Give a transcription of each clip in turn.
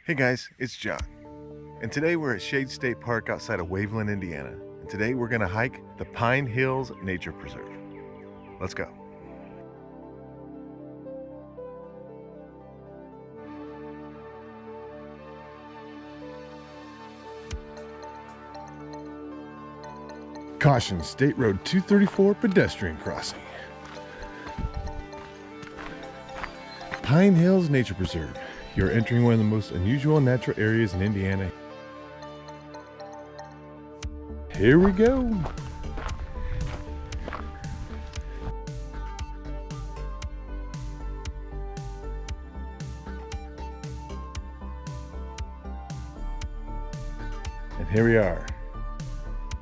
Hey guys, it's John, and today we're at Shade State Park outside of Waveland, Indiana, and today we're going to hike the Pine Hills Nature Preserve. Let's go. Caution, State Road 234 pedestrian crossing. Pine Hills Nature Preserve. You're entering one of the most unusual natural areas in Indiana. Here we go. And here we are,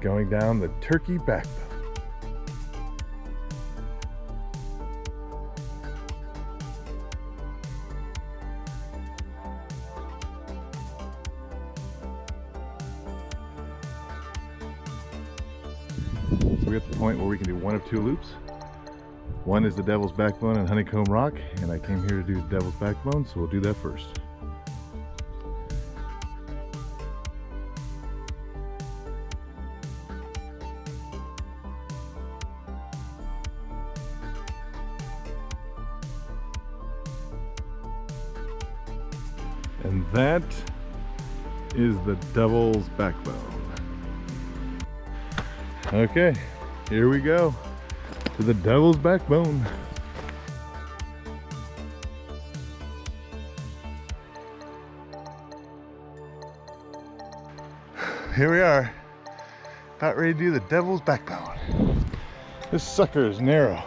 going down the Turkey Backbone. So we're at the point where we can do one of two loops. One is the Devil's Backbone and Honeycomb Rock, and I came here to do the Devil's Backbone, so we'll do that first. And that is the Devil's Backbone. Okay, here we go to the Devil's Backbone. Here we are, about ready to do the Devil's Backbone. This sucker is narrow.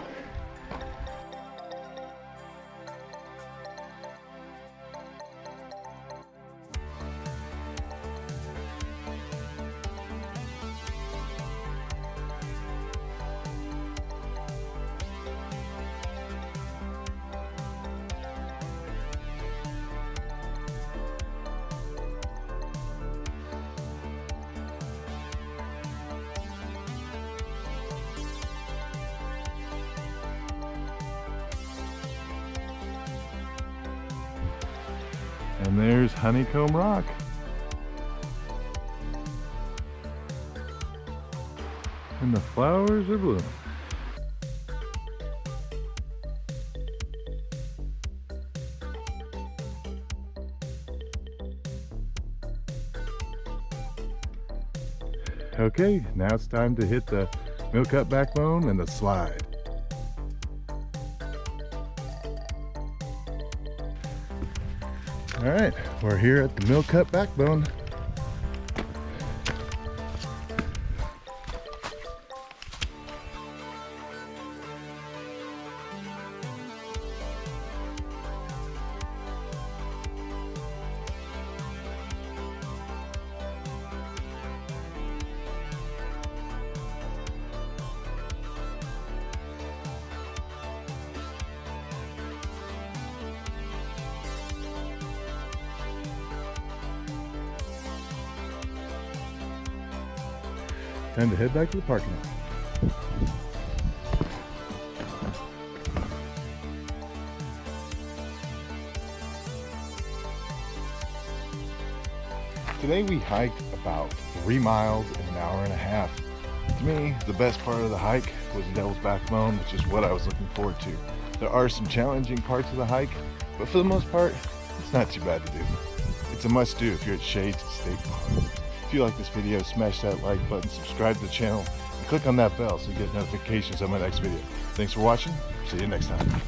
And there's Honeycomb Rock. And the flowers are blooming. Okay, now it's time to hit the Milk Cut Backbone and the slide. All right, we're here at the Milk Cut Backbone. Time to head back to the parking lot. Today we hiked about 3 miles in an hour and a half. To me, the best part of the hike was the Devil's Backbone, which is what I was looking forward to. There are some challenging parts of the hike, but for the most part, it's not too bad to do. It's a must do if you're at Shade State Park. If you like this video, smash that like button, subscribe to the channel, and click on that bell so you get notifications on my next video. Thanks for watching. See you next time.